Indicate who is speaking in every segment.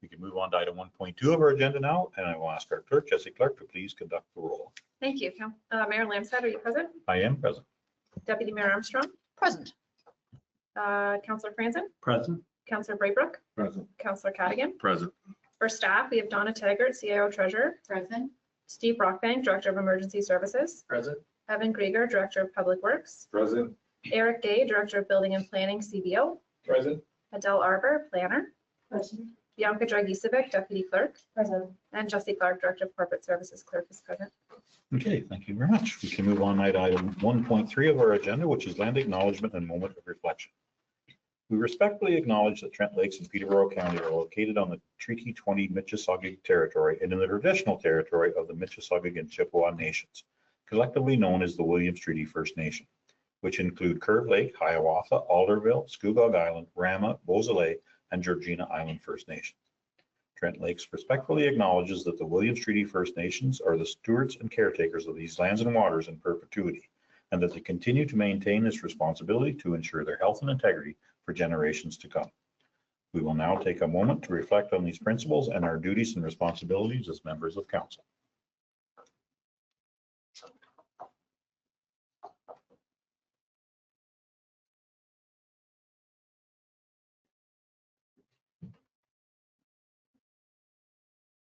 Speaker 1: We can move on to item 1.2 of our agenda now, and I will ask our clerk, Jesse Clark, to please conduct the roll.
Speaker 2: Thank you. Mayor Lamstad, are you present?
Speaker 1: I am present.
Speaker 2: Deputy Mayor Armstrong?
Speaker 3: Present.
Speaker 2: Councillor Franzen?
Speaker 4: Present.
Speaker 2: Councillor Braybrook?
Speaker 4: Present.
Speaker 2: Councillor Cadigan?
Speaker 4: Present.
Speaker 2: For staff, we have Donna Taggart, CIO Treasurer.
Speaker 3: Present.
Speaker 2: Steve Brockbank, Director of Emergency Services.
Speaker 4: Present.
Speaker 2: Evan Grieger, Director of Public Works.
Speaker 4: Present.
Speaker 2: Eric Day, Director of Building and Planning, CBO.
Speaker 4: Present.
Speaker 2: Adele Arbor, Planner.
Speaker 3: Present.
Speaker 2: Bianca Dragicevic, Deputy Clerk.
Speaker 3: Present.
Speaker 2: And Jesse Clark, Director of Corporate Services, Clerk is present.
Speaker 1: Okay, thank you very much. We can move on to item 1.3 of our agenda, which is land acknowledgement and moment of reflection. We respectfully acknowledge that Trent Lakes and Peterborough County are located on the Treaty 20 Mississauga territory and in the traditional territory of the Mississauga and Chippewa nations, collectively known as the Williams Treaty First Nation, which include Curve Lake, Hiawatha, Alderville, Scugog Island, Rama, Beausoleil, and Georgina Island First Nations. Trent Lakes respectfully acknowledges that the Williams Treaty First Nations are the stewards and caretakers of these lands and waters in perpetuity, and that they continue to maintain this responsibility to ensure their health and integrity for generations to come. We will now take a moment to reflect on these principles and our duties and responsibilities as members of council.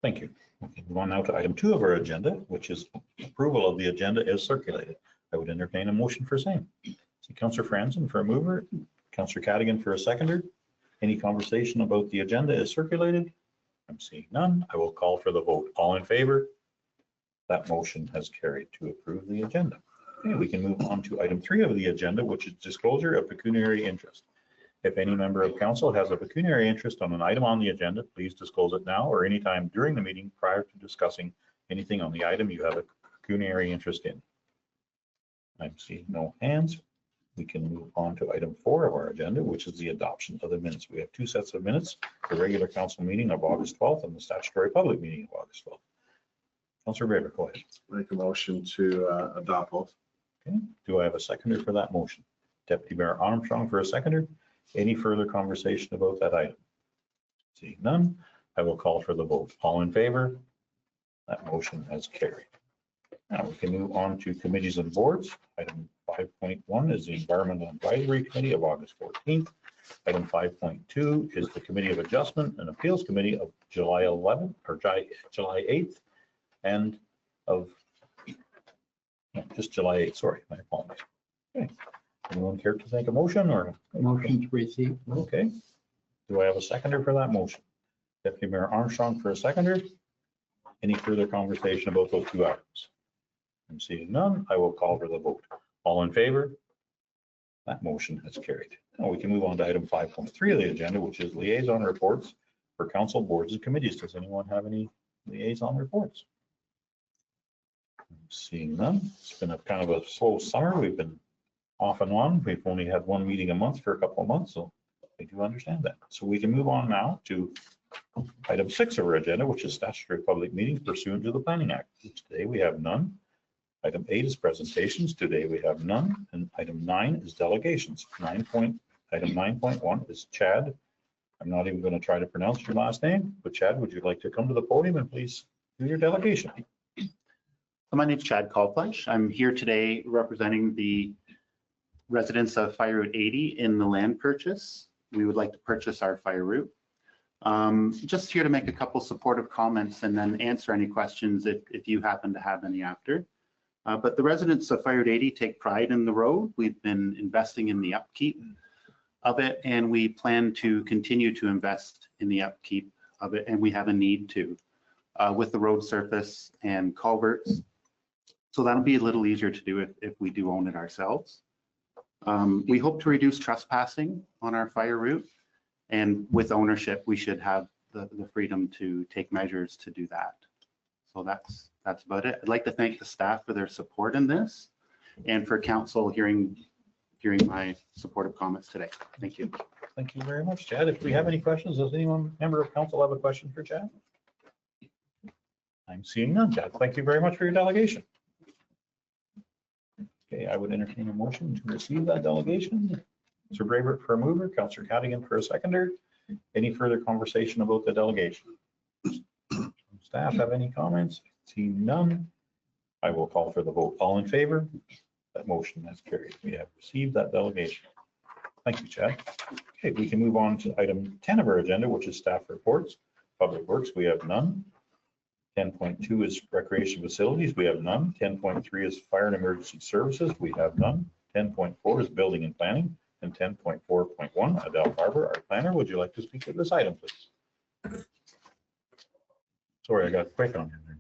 Speaker 1: Thank you. Okay, move on now to item 2 of our agenda, which is approval of the agenda as circulated. I would entertain a motion for same. See Councillor Franzen for a mover, Councillor Cadigan for a seconder. Any conversation about the agenda as circulated? I'm seeing none. I will call for the vote. All in favor? That motion has carried to approve the agenda. Okay, we can move on to item 3 of the agenda, which is disclosure of pecuniary interest. If any member of council has a pecuniary interest on an item on the agenda, please disclose it now or anytime during the meeting prior to discussing anything on the item you have a pecuniary interest in. I'm seeing no hands. We can move on to item 4 of our agenda, which is the adoption of the minutes. We have 2 sets of minutes, the regular council meeting of August 12th and the statutory public meeting of August 12th. Councillor Braber, go ahead.
Speaker 4: Make a motion to adopt both.
Speaker 1: Okay. Do I have a seconder for that motion? Deputy Mayor Armstrong for a seconder. Any further conversation about that item? Seeing none, I will call for the vote. All in favor? That motion has carried. Now we can move on to committees and boards. Item 5.1 is the Environmental Advisory Committee of August 14th. Item 5.2 is the Committee of Adjustment and Appeals Committee of July 11th or July 8th and of just July 8th. Sorry, my apologies. Okay. Anyone care to make a motion or?
Speaker 5: Motion to receive.
Speaker 1: Okay. Do I have a seconder for that motion? Deputy Mayor Armstrong for a seconder. Any further conversation about those 2 items? I'm seeing none. I will call for the vote. All in favor? That motion has carried. Now we can move on to item 5.3 of the agenda, which is liaison reports for council boards and committees. Does anyone have any liaison reports? I'm seeing none. It's been a kind of a slow summer. We've been off and on. We've only had 1 meeting a month for a couple of months, so I do understand that. So we can move on now to item 6 of our agenda, which is statutory public meetings pursuant to the Planning Act. Today we have none. Item 8 is presentations. Today we have none. And item 9 is delegations. Item 9.1 is Chad. I'm not even going to try to pronounce your last name, but Chad, would you like to come to the podium and please do your delegation?
Speaker 6: My name is Chad Colflesh. I'm here today representing the residents of Fire Route 80 in the land purchase. We would like to purchase our fire route. Just here to make a couple supportive comments and then answer any questions if you happen to have any after. But the residents of Fire Route 80 take pride in the road. We've been investing in the upkeep of it, and we plan to continue to invest in the upkeep of it, and we have a need to with the road surface and culverts. So that'll be a little easier to do if we do own it ourselves. We hope to reduce trespassing on our fire route, and with ownership, we should have the freedom to take measures to do that. So that's about it. I'd like to thank the staff for their support in this, and for council hearing my supportive comments today. Thank you.
Speaker 1: Thank you very much, Chad. If we have any questions, does anyone member of council have a question for Chad? I'm seeing none, Chad. Thank you very much for your delegation. Okay, I would entertain a motion to receive that delegation. Councillor Braybert for a mover, Councillor Cadigan for a seconder. Any further conversation about the delegation? Staff have any comments? Seeing none, I will call for the vote. All in favor? That motion has carried. We have received that delegation. Thank you, Chad. Okay, we can move on to item 10 of our agenda, which is staff reports. Public Works, we have none. 10.2 is recreation facilities. We have none. 10.3 is fire and emergency services. We have none. 10.4 is building and planning. And 10.4.1, Adele Barber, our planner. Would you like to speak to this item, please? Sorry, I got quick on you there.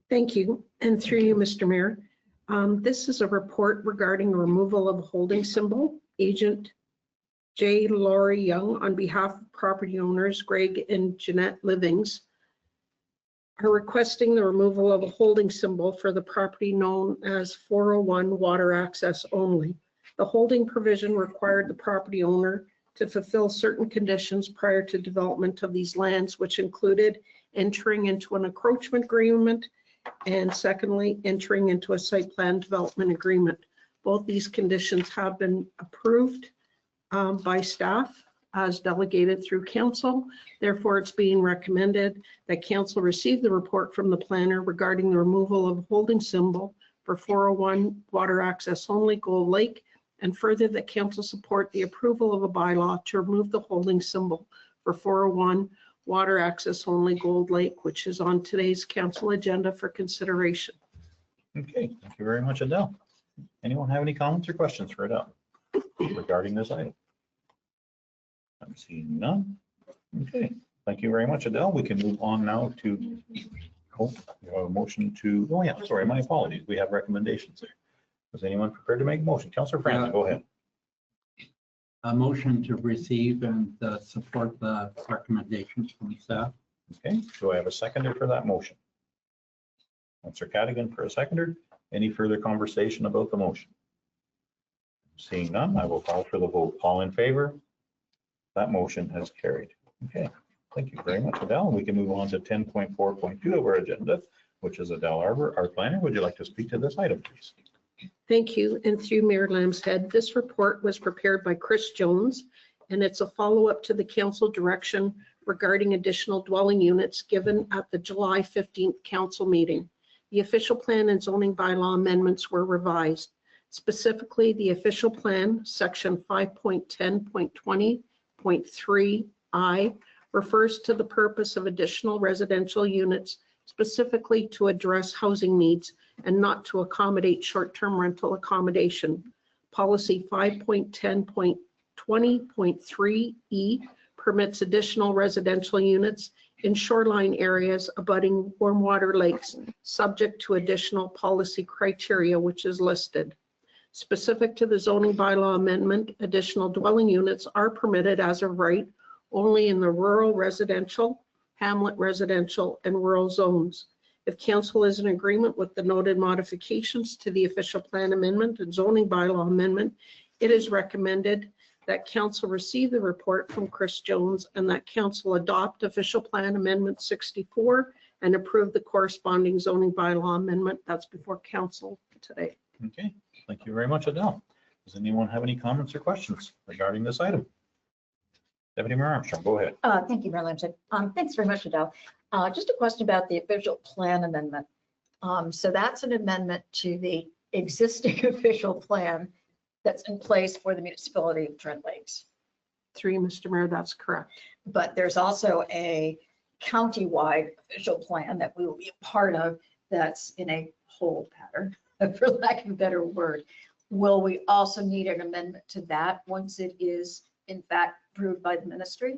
Speaker 3: Thank you. And through you, Mr. Mayor, this is a report regarding removal of a holding symbol. Agent J. Laurie Young, on behalf of property owners Greg and Jeanette Livings, are requesting the removal of a holding symbol for the property known as 401 water access only. The holding provision required the property owner to fulfill certain conditions prior to development of these lands, which included entering into an encroachment agreement and secondly, entering into a site plan development agreement. Both these conditions have been approved by staff as delegated through council. Therefore, it's being recommended that council receive the report from the planner regarding the removal of a holding symbol for 401 water access only Gold Lake, and further that council support the approval of a bylaw to remove the holding symbol for 401 water access only Gold Lake, which is on today's council agenda for consideration.
Speaker 1: Okay, thank you very much, Adele. Anyone have any comments or questions for Adele regarding this item? I'm seeing none. Okay, thank you very much, Adele. We can move on now to a motion to, oh yeah, sorry, my apologies. We have recommendations there. Is anyone prepared to make a motion? Councillor Francis, go ahead.
Speaker 5: A motion to receive and support the recommendations from staff.
Speaker 1: Okay, do I have a seconder for that motion? Councillor Cadigan for a seconder. Any further conversation about the motion? Seeing none, I will call for the vote. All in favor? That motion has carried. Okay, thank you very much, Adele. We can move on to 10.4.2 of our agenda, which is Adele Arbor, our planner. Would you like to speak to this item, please?
Speaker 3: Thank you. And through Mayor Lambshead, this report was prepared by Chris Jones, and it's a follow-up to the council direction regarding additional dwelling units given at the July 15th council meeting. The official plan and zoning bylaw amendments were revised. Specifically, the official plan, section 5.10.20.3I, refers to the purpose of additional residential units specifically to address housing needs and not to accommodate short-term rental accommodation. Policy 5.10.20.3E permits additional residential units in shoreline areas abutting warm water lakes, subject to additional policy criteria, which is listed. Specific to the zoning bylaw amendment, additional dwelling units are permitted as of right only in the rural residential, hamlet residential, and rural zones. If council is in agreement with the noted modifications to the official plan amendment and zoning bylaw amendment, it is recommended that council receive the report from Chris Jones and that council adopt official plan amendment 64 and approve the corresponding zoning bylaw amendment that's before council today.
Speaker 1: Okay, thank you very much, Adele. Does anyone have any comments or questions regarding this item? Deputy Mayor Armstrong, go ahead.
Speaker 7: Thank you, Mayor Lambshead. Thanks very much, Adele. Just a question about the official plan amendment. So that's an amendment to the existing official plan that's in place for the municipality of Trent Lakes.
Speaker 3: Through you, Mr. Mayor, that's correct.
Speaker 7: But there's also a county-wide official plan that we will be a part of that's in a hold pattern, for lack of a better word. Will we also need an amendment to that once it is in fact approved by the ministry?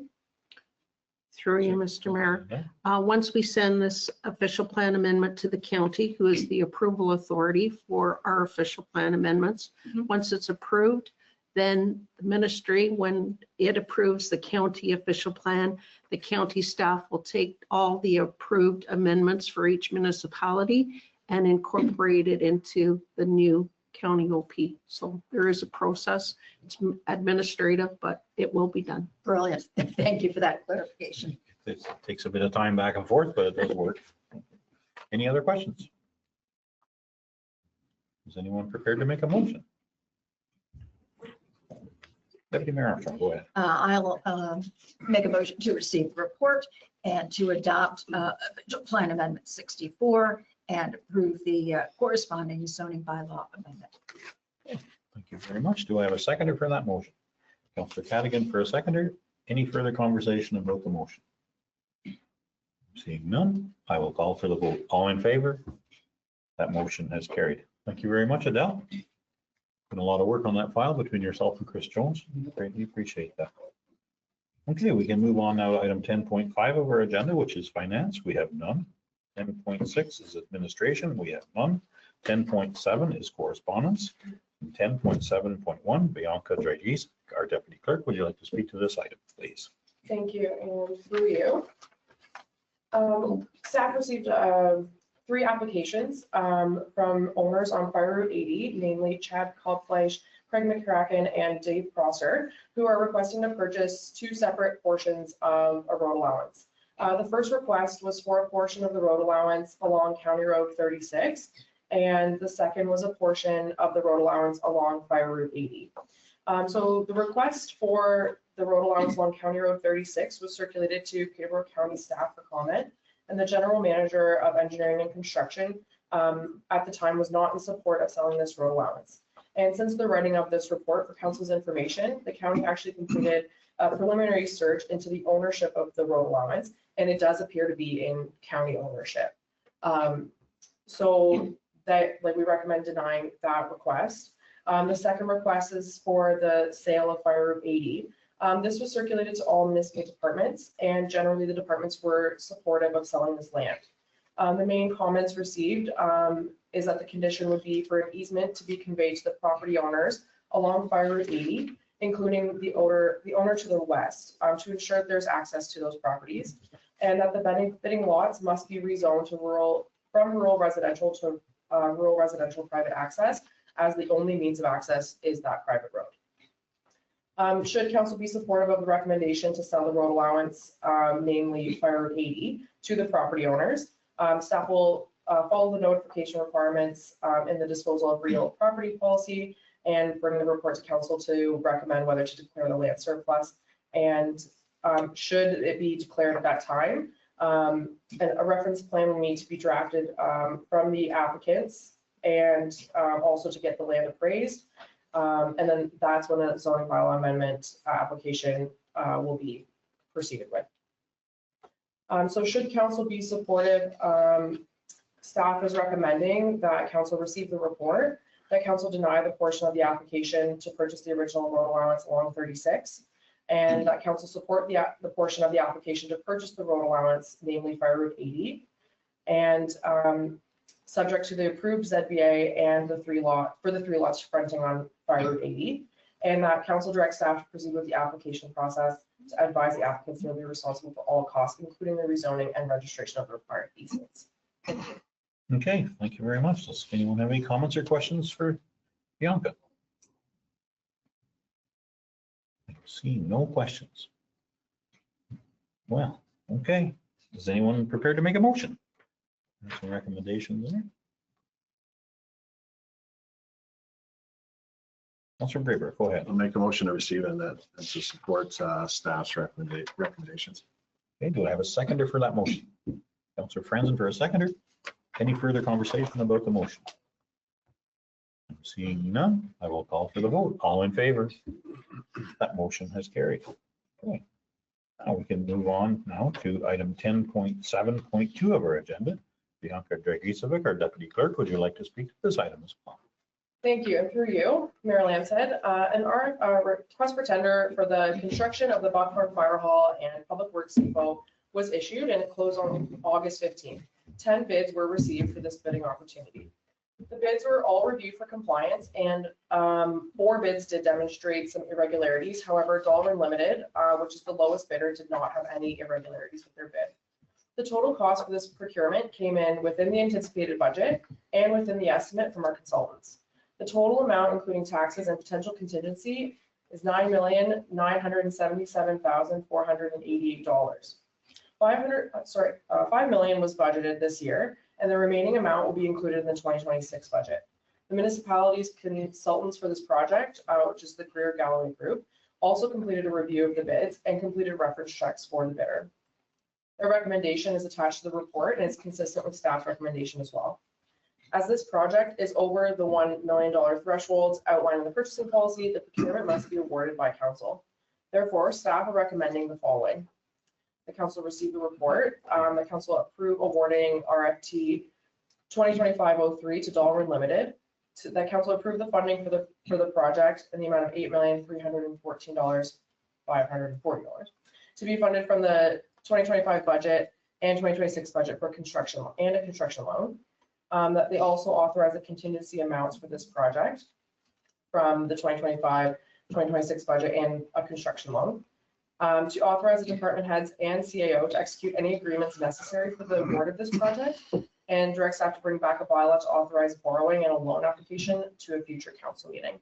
Speaker 3: Through you, Mr. Mayor. Once we send this official plan amendment to the county, who is the approval authority for our official plan amendments, once it's approved, then the ministry, when it approves the county official plan, the county staff will take all the approved amendments for each municipality and incorporate it into the new county OP. So there is a process. It's administrative, but it will be done.
Speaker 7: Brilliant. Thank you for that clarification.
Speaker 1: It takes a bit of time back and forth, but it does work. Any other questions? Is anyone prepared to make a motion? Deputy Mayor Armstrong, go ahead.
Speaker 7: I'll make a motion to receive the report and to adopt Plan Amendment 64 and approve the corresponding zoning bylaw amendment.
Speaker 1: Thank you very much. Do I have a seconder for that motion? Councillor Cadigan for a seconder. Any further conversation about the motion? Seeing none, I will call for the vote. All in favor? That motion has carried. Thank you very much, Adele. Been a lot of work on that file between yourself and Chris Jones. Greatly appreciate that. Okay, we can move on now to item 10.5 of our agenda, which is finance. We have none. 10.6 is administration. We have none. 10.7 is correspondence. 10.7.1, Bianca Dragice, our deputy clerk. Would you like to speak to this item, please?
Speaker 8: Thank you, and through you. Staff received 3 applications from owners on Fire Route 80, namely Chad Kalbfleisch, Craig McCracken, and Dave Prosser, who are requesting to purchase 2 separate portions of a road allowance. The first request was for a portion of the road allowance along County Road 36, and the second was a portion of the road allowance along Fire Route 80. So the request for the road allowance along County Road 36 was circulated to Peterborough County staff for comment, and the general manager of engineering and construction at the time was not in support of selling this road allowance. And since the writing of this report for council's information, the county actually completed a preliminary search into the ownership of the road allowance, and it does appear to be in county ownership. So that, like, we recommend denying that request. The second request is for the sale of Fire Route 80. This was circulated to all municipal departments, and generally the departments were supportive of selling this land. The main comments received is that the condition would be for an easement to be conveyed to the property owners along Fire Route 80, including the owner to the west, to ensure that there's access to those properties, and that the benefiting lots must be rezoned to from rural residential to rural residential private access, as the only means of access is that private road. Should council be supportive of the recommendation to sell the road allowance, namely Fire Route 80, to the property owners, staff will follow the notification requirements in the disposal of real property policy and bring the report to council to recommend whether to declare the land surplus. And should it be declared at that time, a reference plan will need to be drafted from the applicants and also to get the land appraised. And then that's when the zoning bylaw amendment application will be proceeded with. So should council be supportive, staff is recommending that council receive the report, that council deny the portion of the application to purchase the original road allowance along 36, and that council support the portion of the application to purchase the road allowance, namely Fire Route 80, and subject to the approved ZBA and the 3 lots fronting on Fire Route 80, and that council directs staff to proceed with the application process to advise the applicants they will be responsible for all costs, including the rezoning and registration of the required easements.
Speaker 1: Okay, thank you very much. Does anyone have any comments or questions for Bianca? I see no questions. Well, okay. Is anyone prepared to make a motion? There's some recommendations there. Councilor Graber, go ahead.
Speaker 4: I'll make a motion to receive and to support staff's recommendations.
Speaker 1: Okay, do I have a seconder for that motion? Councilor Franzen for a seconder. Any further conversation about the motion? Seeing none, I will call for the vote. All in favor? That motion has carried. Okay. Now we can move on now to item 10.7.2 of our agenda. Bianca Dragicevic, our deputy clerk, would you like to speak to this item as well?
Speaker 8: Thank you. And through you, Mayor Lanshead, our request for tender for the construction of the Buckhorn Fire Hall and Public Works Depot was issued, and it closed on August 15th. 10 bids were received for this bidding opportunity. The bids were all reviewed for compliance, and 4 bids did demonstrate some irregularities. However, Dollar Limited, which is the lowest bidder, did not have any irregularities with their bid. The total cost for this procurement came in within the anticipated budget and within the estimate from our consultants. The total amount, including taxes and potential contingency, is $9,977,488. $5 million was budgeted this year, and the remaining amount will be included in the 2026 budget. The municipality's consultants for this project, which is the Greer Galloway Group, also completed a review of the bids and completed reference checks for the bidder. Their recommendation is attached to the report and is consistent with staff recommendation as well. As this project is over the $1 million threshold outlined in the purchasing policy, the procurement must be awarded by council. Therefore, staff are recommending the following. The council received the report. The council approve awarding RFT 2025-03 to Dollar Limited. The council approved the funding for the project in the amount of $8,314,540 to be funded from the 2025 budget and 2026 budget for construction and a construction loan. That they also authorize the contingency amounts for this project from the 2025-2026 budget and a construction loan. To authorize the department heads and CAO to execute any agreements necessary for the award of this project, and direct staff to bring back a bylaw to authorize borrowing and a loan application to a future council meeting.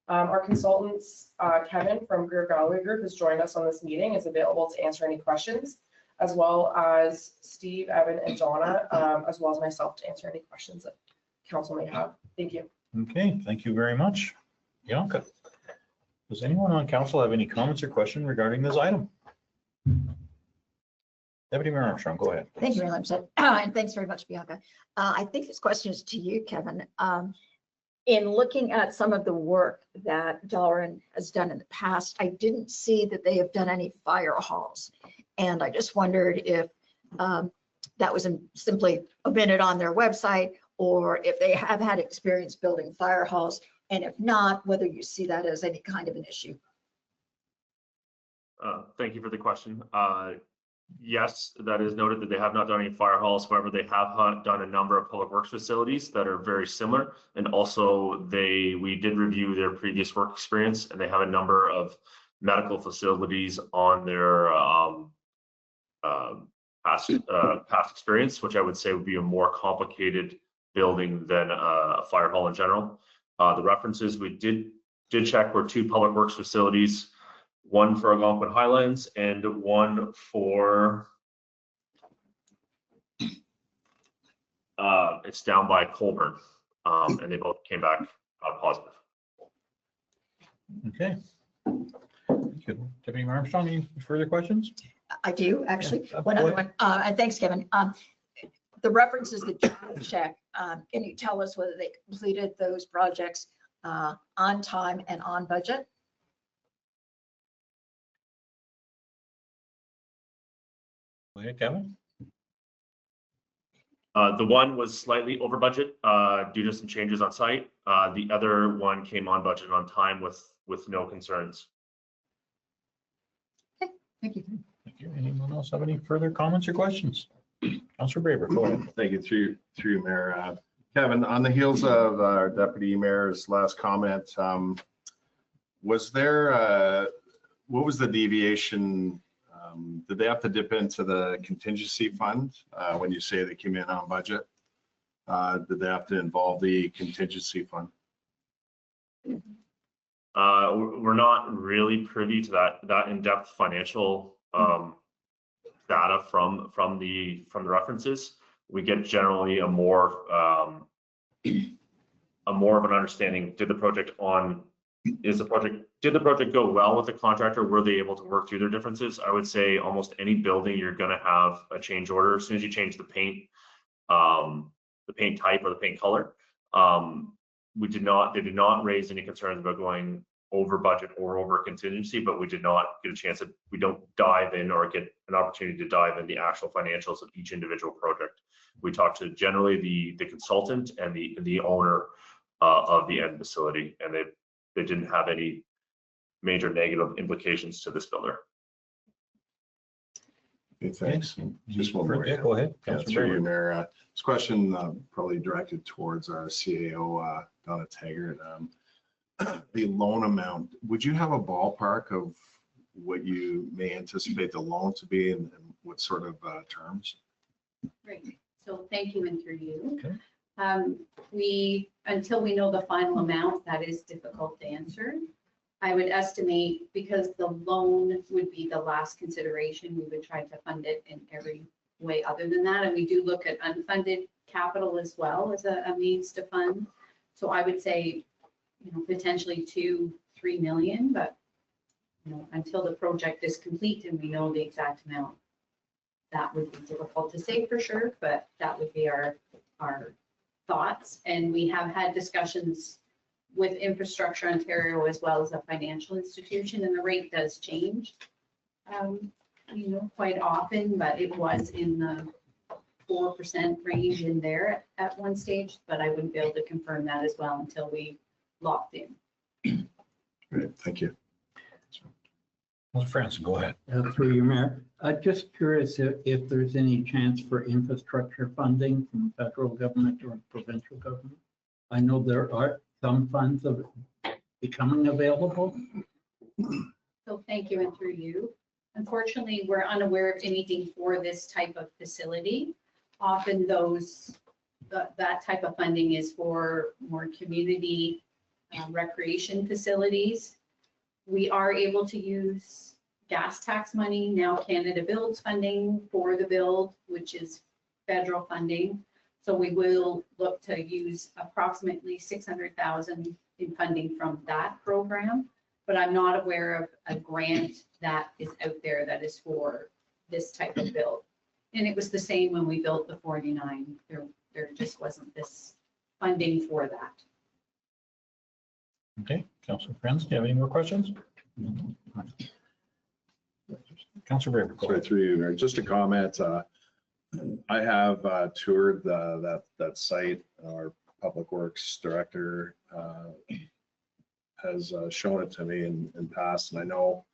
Speaker 8: Our consultants, Kevin from Greer Galloway Group, has joined us on this meeting, is available to answer any questions, as well as Steve, Evan, and Donna, as well as myself to answer any questions that council may have. Thank you.
Speaker 1: Okay, thank you very much. Bianca, does anyone on council have any comments or questions regarding this item? Deputy Mayor Armstrong, go ahead.
Speaker 7: Thank you very much. And thanks very much, Bianca. I think this question is to you, Kevin. In looking at some of the work that Delrin has done in the past, I didn't see that they have done any fire halls. And I just wondered if that was simply omitted on their website, or if they have had experience building fire halls, and if not, whether you see that as any kind of an issue.
Speaker 9: Thank you for the question. Yes, that is noted that they have not done any fire halls. However, they have done a number of public works facilities that are very similar. And also we did review their previous work experience, and they have a number of medical facilities on their past experience, which I would say would be a more complicated building than a fire hall in general. The references we did check were 2 public works facilities, one for Algonquin Highlands and one for it's down by Colburn, and they both came back positive.
Speaker 1: Okay. Deputy Mayor Armstrong, any further questions?
Speaker 7: I do, actually.
Speaker 1: Yeah,
Speaker 7: One other one, and thanks, Kevin. The references that you check, can you tell us whether they completed those projects on time and on budget?
Speaker 1: Go ahead, Kevin.
Speaker 9: The one was slightly over budget due to some changes on site. The other one came on budget on time with no concerns.
Speaker 7: Okay, thank you.
Speaker 1: Thank you. Anyone else have any further comments or questions? Councilor Braver, go ahead.
Speaker 4: Thank you, through you, Mayor. Kevin, on the heels of our Deputy Mayor's last comment, was there, what was the deviation? Did they have to dip into the contingency fund when you say they came in on budget? Did they have to involve the contingency fund?
Speaker 9: We're not really privy to that in-depth financial data from the references. We get generally a more of an understanding. Did the project go well with the contractor? Were they able to work through their differences? I would say almost any building you're going to have a change order as soon as you change the paint type or the paint color. They did not raise any concerns about going over budget or over contingency, but we did not get a chance we don't dive in or get an opportunity to dive in the actual financials of each individual project. We talked to generally the consultant and the owner of the end facility, and they didn't have any major negative implications to this builder.
Speaker 4: Okay, thanks. Just one more.
Speaker 1: Yeah, go ahead.
Speaker 4: Yeah,
Speaker 1: Councilor
Speaker 4: through you,
Speaker 1: Braver.
Speaker 4: Mayor. This question probably directed towards our CAO, Donna Taggart. The loan amount, would you have a ballpark of what you may anticipate the loan to be and what sort of terms?
Speaker 10: Great. So thank you, and through you.
Speaker 1: Okay.
Speaker 10: Until we know the final amount, that is difficult to answer. I would estimate, because the loan would be the last consideration, we would try to fund it in every way other than that. And we do look at unfunded capital as well as a means to fund. So I would say, potentially 2-3 million, but until the project is complete and we know the exact amount, that would be difficult to say for sure, but that would be our thoughts. And we have had discussions with Infrastructure Ontario as well as a financial institution, and the rate does change, quite often, but it was in the 4% range in there at one stage, but I wouldn't be able to confirm that as well until we locked in.
Speaker 4: Great, thank you.
Speaker 1: Mr. Francis, go ahead.
Speaker 5: Through you, Mayor. Just curious if there's any chance for infrastructure funding from federal government or provincial government. I know there are some funds of becoming available.
Speaker 10: So thank you, and through you. Unfortunately, we're unaware of anything for this type of facility. Often that type of funding is for more community recreation facilities. We are able to use gas tax money. Now Canada Builds funding for the build, which is federal funding. So we will look to use approximately 600,000 in funding from that program. But I'm not aware of a grant that is out there that is for this type of build. And it was the same when we built the 49. There just wasn't this funding for that.
Speaker 1: Okay, Councilor Friends, do you have any more questions? Councilor Braber, go
Speaker 4: Sorry,
Speaker 1: ahead.
Speaker 4: through you, Mayor. Just a comment. I have toured that site. Our Public Works Director has shown it to me in past, and I know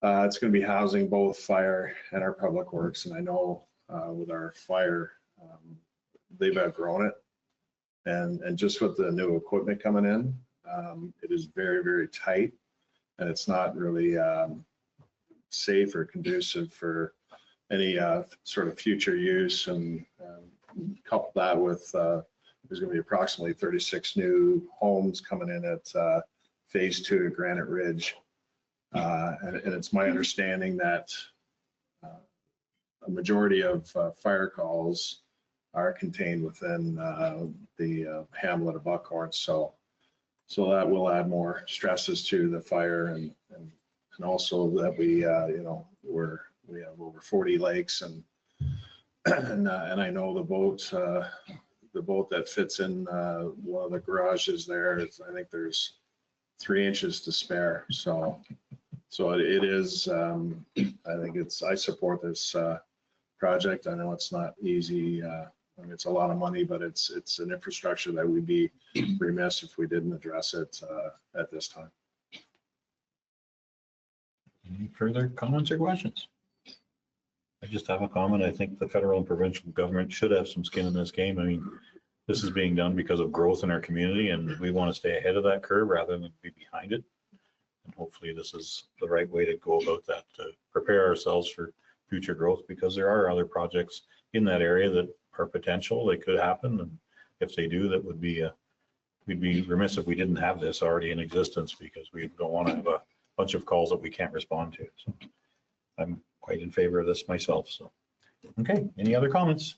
Speaker 4: it's going to be housing both fire and our Public Works. And I know with our fire, they've outgrown it. And just with the new equipment coming in, it is very, very tight, and it's not really safe or conducive for any sort of future use. And couple that with there's going to be approximately 36 new homes coming in at phase 2 of Granite Ridge. And it's my understanding that a majority of fire calls are contained within the hamlet of Buckhorn. So that will add more stresses to the fire, and also that we have over 40 lakes, and I know the boat that fits in one of the garages there, I think there's 3 inches to spare. So it is, I support this project. I know it's not easy. It's a lot of money, but it's an infrastructure that we'd be remiss if we didn't address it at this time.
Speaker 1: Any further comments or questions? I just have a comment. I think the federal and provincial government should have some skin in this game. I mean, this is being done because of growth in our community, and we want to stay ahead of that curve rather than be behind it. And hopefully this is the right way to go about that, to prepare ourselves for future growth, because there are other projects in that area that are potential. They could happen, and if they do, that would be we'd be remiss if we didn't have this already in existence, because we don't want to have a bunch of calls that we can't respond to. So I'm quite in favor of this myself. So, okay, any other comments?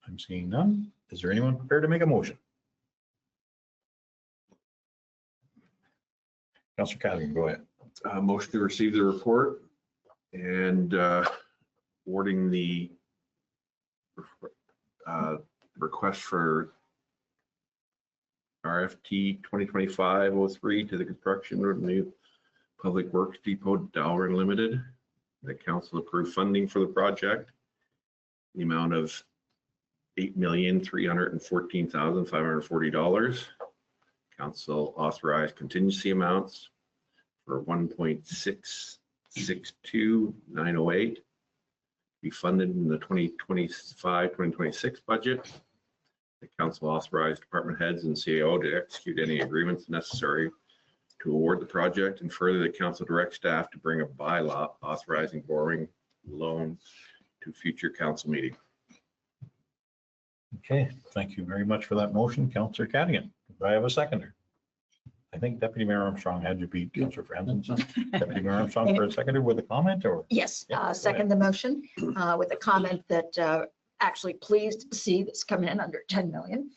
Speaker 1: I'm seeing none. Is there anyone prepared to make a motion? Councillor Cadigan, go ahead.
Speaker 11: Motion to receive the report and awarding the request for RFT 2025-03 to the construction of new Public Works Depot Dalryn Limited. The council approved funding for the project, the amount of $8,314,540. Council authorized contingency amounts for $1.662908 be funded in the 2025-2026 budget. The council authorized department heads and CAO to execute any agreements necessary to award the project, and further, the council directs staff to bring a bylaw authorizing borrowing loan to future council meeting.
Speaker 1: Okay, thank you very much for that motion, Councillor Cadigan. Do I have a seconder? I think Deputy Mayor Armstrong had you beat, Councillor Francis. Deputy Mayor Armstrong for a seconder with a comment, or?
Speaker 7: Yes,
Speaker 1: Yeah, go
Speaker 7: second the motion with a comment that actually pleased to see this come in under 10 million.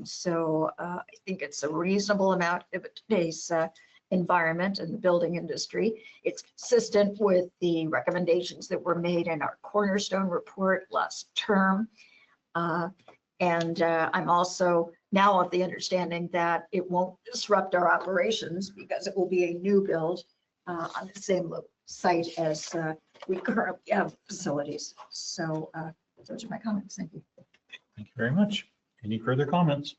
Speaker 7: So I think it's a reasonable amount of today's environment and the building industry. It's consistent with the recommendations that were made in our cornerstone report last term. I'm also now of the understanding that it won't disrupt our operations because it will be a new build on the same site as we currently have facilities. So those are my comments. Thank you.
Speaker 1: Thank you very much. Any further comments?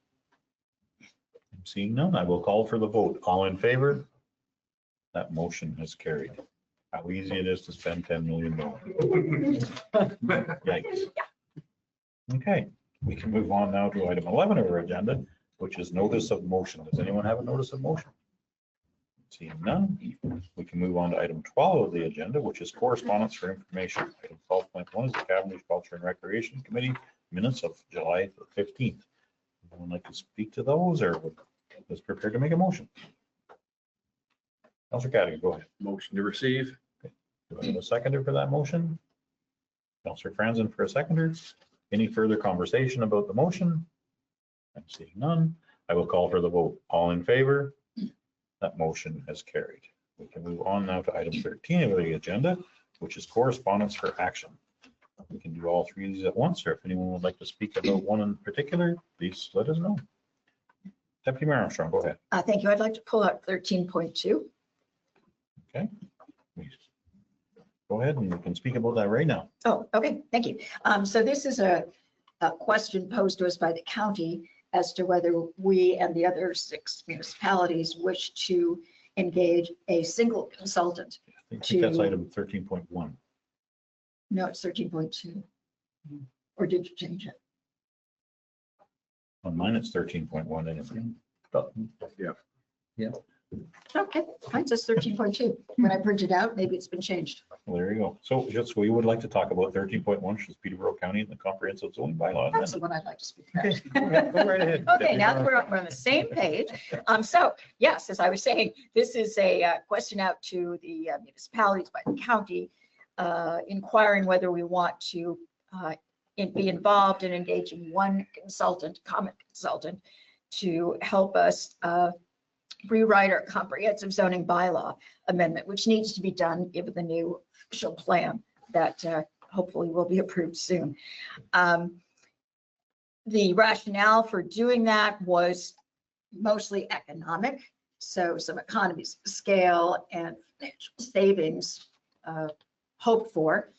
Speaker 1: I'm seeing none. I will call for the vote. All in favor? That motion is carried. How easy it is to spend $10 million. Yikes. Okay, we can move on now to item 11 of our agenda, which is notice of motion. Does anyone have a notice of motion? Seeing none, we can move on to item 12 of the agenda, which is correspondence for information. Item 12.1 is the Cavendish Culture and Recreation Committee minutes of July 15th. Anyone like to speak to those or is prepared to make a motion? Councillor Cadigan, go ahead.
Speaker 11: Motion to receive.
Speaker 1: Do I have a seconder for that motion? Councillor Franzen for a seconder. Any further conversation about the motion? I'm seeing none. I will call for the vote. All in favor? That motion has carried. We can move on now to item 13 of the agenda, which is correspondence for action. We can do all three of these at once, or if anyone would like to speak about one in particular, please let us know. Deputy Mayor Armstrong, go ahead.
Speaker 7: Thank you. I'd like to pull out 13.2.
Speaker 1: Okay. Please. Go ahead and you can speak about that right now.
Speaker 7: Oh, okay, thank you. So this is a question posed to us by the county as to whether we and the other 6 municipalities wish to engage a single consultant.
Speaker 1: I think that's item 13.1.
Speaker 7: No, it's 13.2. Or did you change it?
Speaker 1: On mine, it's 13.1 anyway.
Speaker 7: Okay, mine says 13.2. When I print it out, maybe it's been changed.
Speaker 1: Well, there you go. So just, we would like to talk about 13.1, which is Peterborough County and the comprehensive zoning bylaw.
Speaker 7: That's the one I'd like to speak about.
Speaker 1: Okay, go right ahead.
Speaker 7: Okay, now that we're on the same page. So yes, as I was saying, this is a question out to the municipalities by the county, inquiring whether we want to be involved in engaging one consultant, common consultant, to help us rewrite our comprehensive zoning bylaw amendment, which needs to be done given the new official plan that hopefully will be approved soon. The rationale for doing that was mostly economic. So some economies of scale and financial savings hoped for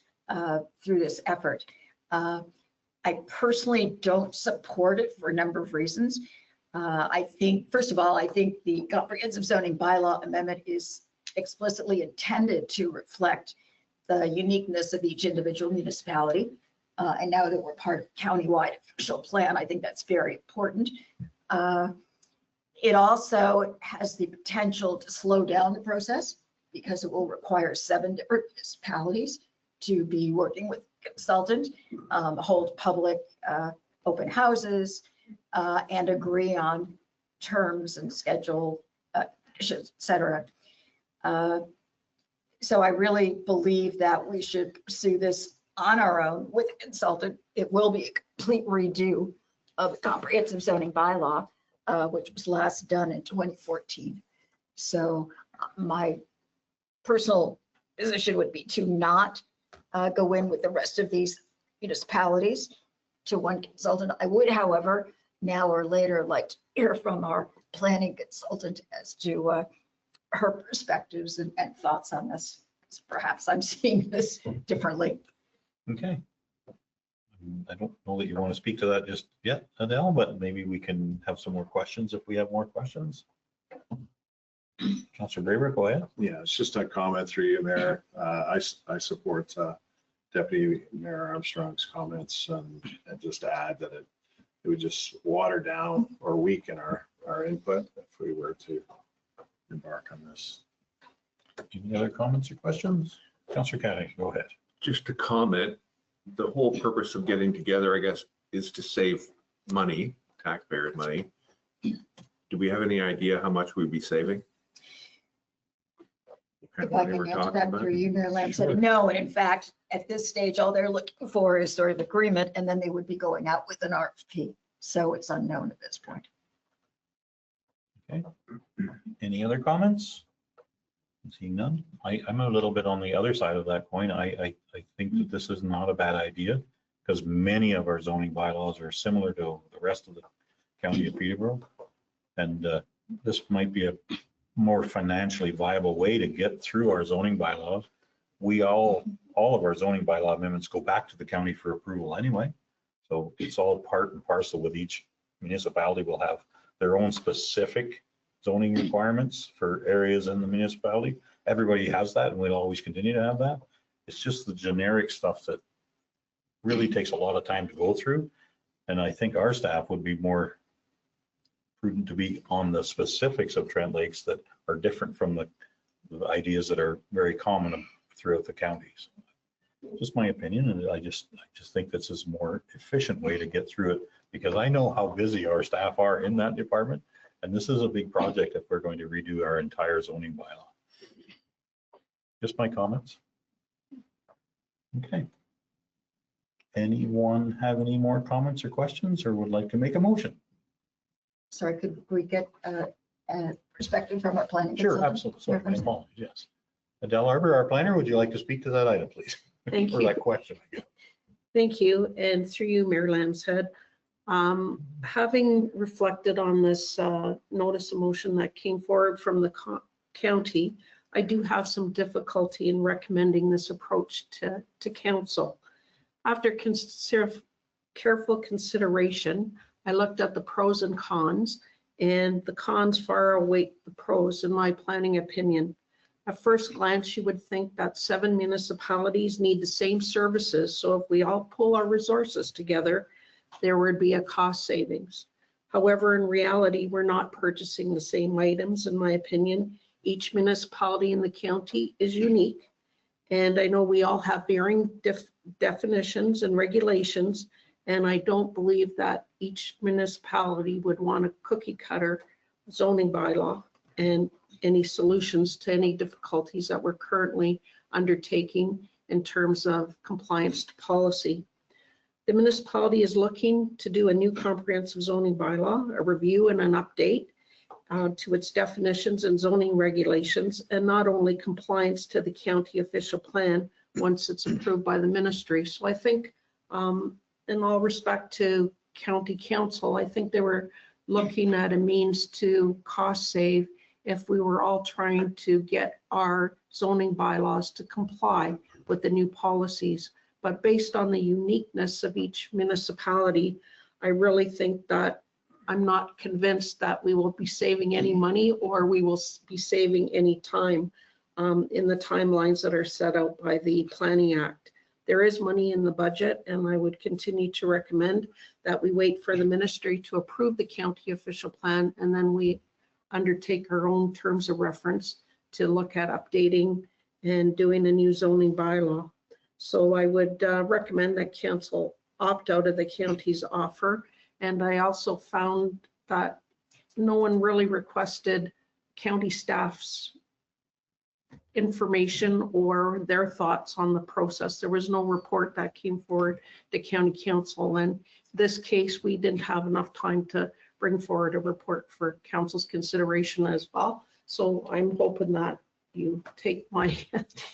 Speaker 7: through this effort. I personally don't support it for a number of reasons. I think, first of all, I think the comprehensive zoning bylaw amendment is explicitly intended to reflect the uniqueness of each individual municipality. And now that we're part of countywide official plan, I think that's very important. It also has the potential to slow down the process because it will require 7 different municipalities to be working with a consultant, hold public open houses, and agree on terms and schedule, et cetera. So I really believe that we should pursue this on our own with a consultant. It will be a complete redo of the comprehensive zoning bylaw, which was last done in 2014. So my personal position would be to not go in with the rest of these municipalities to one consultant. I would, however, now or later like to hear from our planning consultant as to her perspectives and thoughts on this. So perhaps I'm seeing this differently.
Speaker 1: Okay. I don't know that you want to speak to that just yet, Adele, but maybe we can have some more questions if we have more questions. Councillor Braber, go ahead.
Speaker 4: Yeah, it's just a comment through you, Mayor. I support Deputy Mayor Armstrong's comments and just to add that it would just water down or weaken our input if we were to embark on this.
Speaker 1: Any other comments or questions? Councillor Cadigan, go ahead.
Speaker 11: Just a comment, the whole purpose of getting together, I guess, is to save money, taxpayers' money. Do we have any idea how much we'd be saving?
Speaker 7: If I can answer that through you, Mayor Lamb. No, and in fact, at this stage, all they're looking for is sort of agreement, and then they would be going out with an RFP. So it's unknown at this point.
Speaker 1: Okay. Any other comments? Seeing none. I'm a little bit on the other side of that coin. I think that this is not a bad idea because many of our zoning bylaws are similar to the rest of the county of Peterborough. And this might be a more financially viable way to get through our zoning bylaws. All of our zoning bylaw amendments go back to the county for approval anyway. So it's all part and parcel with each municipality will have their own specific zoning requirements for areas in the municipality. Everybody has that and we'll always continue to have that. It's just the generic stuff that really takes a lot of time to go through. And I think our staff would be more prudent to be on the specifics of Trent Lakes that are different from the ideas that are very common throughout the counties. Just my opinion, and I just think this is a more efficient way to get through it because I know how busy our staff are in that department. And this is a big project if we're going to redo our entire zoning bylaw. Just my comments. Okay. Anyone have any more comments or questions or would like to make a motion?
Speaker 7: Sorry, could we get a perspective from our planning?
Speaker 1: Sure,
Speaker 7: consultant?
Speaker 1: absolutely. So my apologies, yes. Adele Arbor, our planner, would you like to speak to that item, please?
Speaker 3: Thank
Speaker 1: Or
Speaker 3: you.
Speaker 1: that question?
Speaker 3: Thank you. And through you, Mayor Lambshead, having reflected on this notice of motion that came forward from the county, I do have some difficulty in recommending this approach to council. After careful consideration, I looked at the pros and cons, and the cons far outweigh the pros in my planning opinion. At first glance, you would think that 7 municipalities need the same services, so if we all pull our resources together, there would be a cost savings. However, in reality, we're not purchasing the same items, in my opinion. Each municipality in the county is unique, and I know we all have varying definitions and regulations, and I don't believe that each municipality would want a cookie cutter zoning bylaw and any solutions to any difficulties that we're currently undertaking in terms of compliance to policy. The municipality is looking to do a new comprehensive zoning bylaw, a review and an update to its definitions and zoning regulations, and not only compliance to the county official plan once it's approved by the ministry. So I think in all respect to county council, I think they were looking at a means to cost save if we were all trying to get our zoning bylaws to comply with the new policies. But based on the uniqueness of each municipality, I really think that I'm not convinced that we will be saving any money or we will be saving any time in the timelines that are set out by the Planning Act. There is money in the budget, and I would continue to recommend that we wait for the ministry to approve the county official plan, and then we undertake our own terms of reference to look at updating and doing a new zoning bylaw. So I would recommend that council opt out of the county's offer. And I also found that no one really requested county staff's information or their thoughts on the process. There was no report that came forward to county council. And this case, we didn't have enough time to bring forward a report for council's consideration as well. So I'm hoping that you take my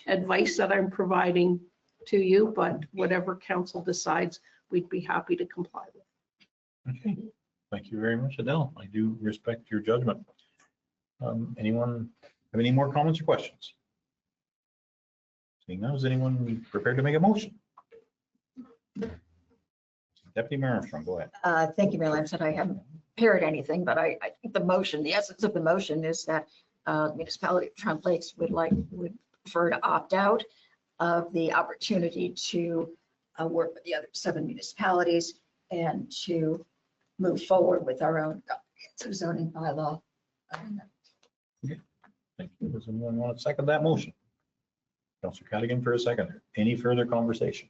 Speaker 3: advice that I'm providing to you, but whatever council decides, we'd be happy to comply with.
Speaker 1: Okay, thank you very much, Adele. I do respect your judgment. Anyone have any more comments or questions? Seeing none, is anyone prepared to make a motion? Deputy Mayor Armstrong, go ahead.
Speaker 7: Thank you, Mayor Lambshead. I haven't prepared anything, but I think the motion, the essence of the motion is that municipality of Trent Lakes would prefer to opt out of the opportunity to work with the other 7 municipalities and to move forward with our own zoning bylaw.
Speaker 1: Thank you. Does anyone want to second that motion? Councillor Cadigan for a second. Any further conversation?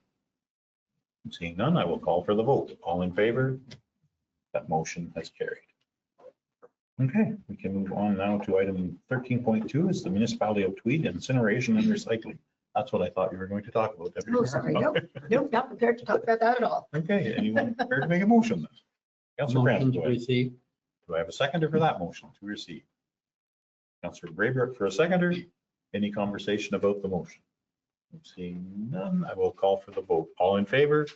Speaker 1: Seeing none, I will call for the vote. All in favor? That motion has carried. Okay, we can move on now to item 13.2 is the Municipality of Tweed incineration and recycling. That's what I thought you were going to talk about. Deputy
Speaker 7: Oh,
Speaker 1: Mayor.
Speaker 7: sorry. Nope, not prepared to talk about that at all.
Speaker 1: Okay, anyone prepared to make a motion then? Councillor
Speaker 5: Motion
Speaker 1: Grant,
Speaker 5: to
Speaker 1: go ahead.
Speaker 5: receive.
Speaker 1: Do I have a seconder for that motion to receive? Councillor Braybrick for a seconder. Any conversation about the motion? Seeing none, I will call for the vote. All in favor?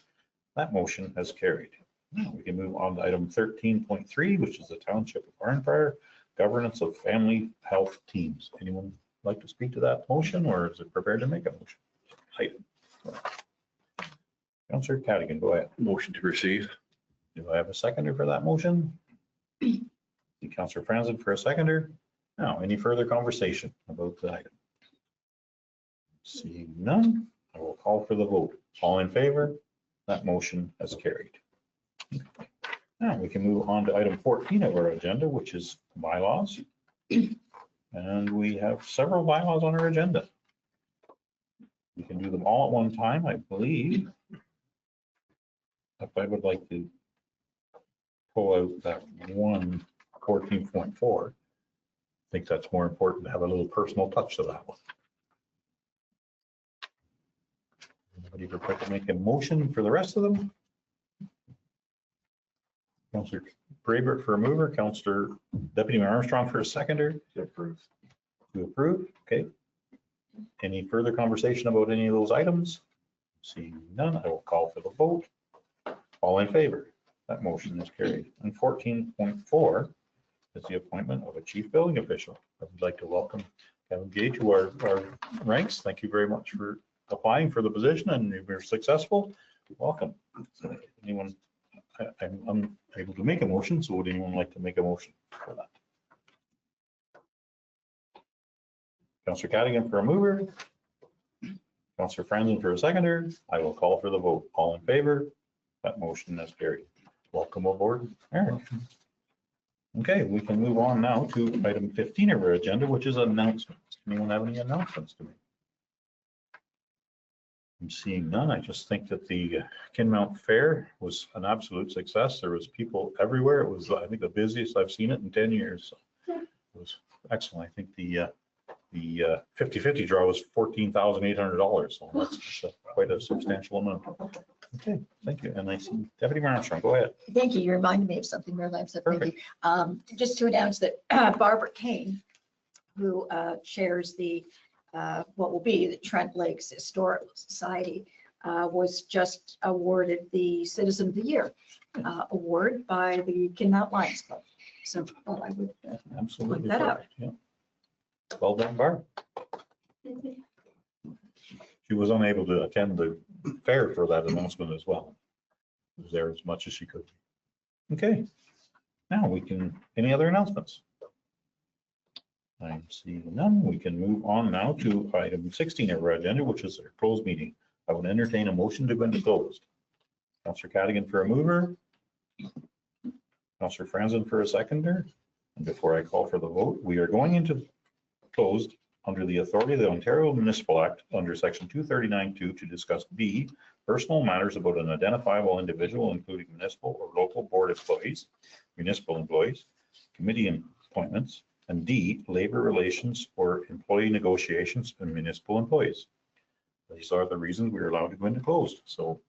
Speaker 1: That motion has carried. Now we can move on to item 13.3, which is the Township of Arnprior Governance of Family Health Teams. Anyone like to speak to that motion, or is it prepared to make a motion? Item. Councillor Cadigan, go ahead.
Speaker 11: Motion to receive.
Speaker 1: Do I have a seconder for that motion? Councillor Franzen for a seconder. Now, any further conversation about the item? Seeing none, I will call for the vote. All in favor? That motion has carried. Now we can move on to item 14 of our agenda, which is bylaws. And we have several bylaws on our agenda. We can do them all at one time, I believe. If I would like to pull out that one 14.4, I think that's more important to have a little personal touch to that one. Anybody prepared to make a motion for the rest of them? Councillor Braybrick for a mover, Councillor Deputy Mayor Armstrong for a seconder. To approve. To approve, okay. Any further conversation about any of those items? Seeing none, I will call for the vote. All in favor? That motion is carried. And 14.4 is the appointment of a chief building official. I would like to welcome Kevin Gage to our ranks. Thank you very much for applying for the position, and if you're successful, welcome. Anyone, I'm able to make a motion, so would anyone like to make a motion for that? Councillor Cadigan for a mover. Councillor Franzen for a seconder. I will call for the vote. All in favor? That motion is carried. Welcome aboard, Eric. Okay, we can move on now to item 15 of our agenda, which is announcements. Anyone have any announcements to make? I'm seeing none. I just think that the Kinmount Fair was an absolute success. There was people everywhere. It was, I think, the busiest I've seen it in 10 years. It was excellent. I think the 50-50 draw was $14,800. So that's quite a substantial amount. Okay, thank you. And I see Deputy Mayor Armstrong, go ahead.
Speaker 7: Thank you. You reminded me of something, Mayor Lamson. Thank you. Just to announce that Barbara Kane, who chairs the what will be the Trent Lakes Historical Society, was just awarded the Citizen of the Year award by the Kinmount Lions Club. So I would
Speaker 1: Absolutely.
Speaker 7: point that out.
Speaker 1: Yeah. Well done, Barb. She was unable to attend the fair for that announcement as well. She was there as much as she could. Okay, now we can, any other announcements? I'm seeing none. We can move on now to item 16 of our agenda, which is our closed meeting. I would entertain a motion to go into closed. Councillor Cadigan for a mover. Councillor Franzen for a seconder. And before I call for the vote, we are going into closed under the authority of the Ontario Municipal Act under section 239(2) to discuss B, personal matters about an identifiable individual, including municipal or local board employees, municipal employees, committee appointments, and D, labor relations or employee negotiations and municipal employees. These are the reasons we are allowed to go into closed. So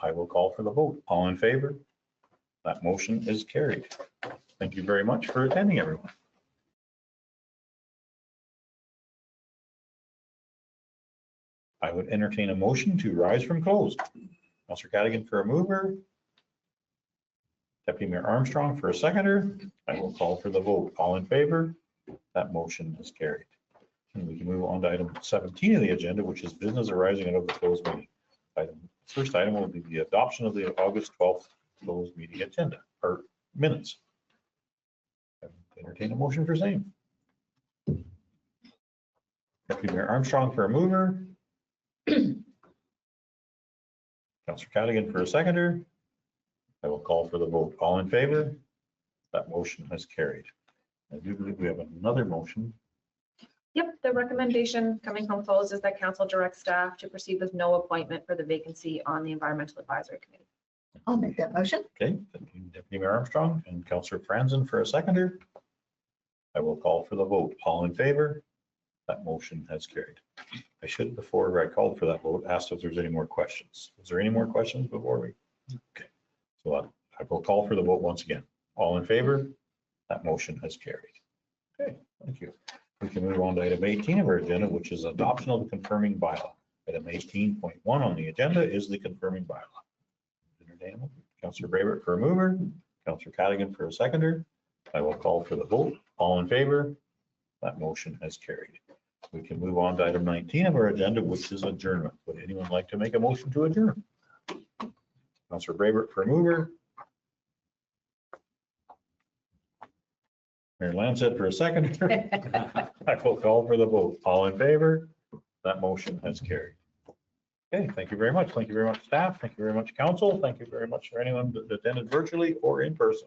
Speaker 1: I will call for the vote. All in favor? That motion is carried. Thank you very much for attending, everyone. I would entertain a motion to rise from closed. Councillor Cadigan for a mover. Deputy Mayor Armstrong for a seconder. I will call for the vote. All in favor? That motion is carried. And we can move on to item 17 of the agenda, which is business arising out of the closed meeting. First item will be the adoption of the August 12th closed meeting agenda, or minutes. I would entertain a motion for same. Deputy Mayor Armstrong for a mover. Councillor Cadigan for a seconder. I will call for the vote. All in favor? That motion has carried. I do believe we have another motion.
Speaker 2: Yep, the recommendation coming from closed is that council direct staff to proceed with no appointment for the vacancy on the Environmental Advisory Committee.
Speaker 7: I'll make that motion.
Speaker 1: Okay, thank you, Deputy Mayor Armstrong and Councillor Franzen for a seconder. I will call for the vote. All in favor? That motion has carried. I should, before I called for that vote, asked if there's any more questions. Is there any more questions before we? Okay, so I will call for the vote once again. All in favor? That motion has carried. Okay, thank you. We can move on to item 18 of our agenda, which is adoption of the confirming bylaw. Item 18.1 on the agenda is the confirming bylaw. Entertainable. Councillor Brayber for a mover, Councillor Cadigan for a seconder. I will call for the vote. All in favor? That motion has carried. We can move on to item 19 of our agenda, which is adjournment. Would anyone like to make a motion to adjourn? Councillor Brayber for a mover. Mayor Lansett for a seconder. I will call for the vote. All in favor? That motion has carried. Okay, thank you very much. Thank you very much, staff. Thank you very much, council. Thank you very much for anyone that attended virtually or in person.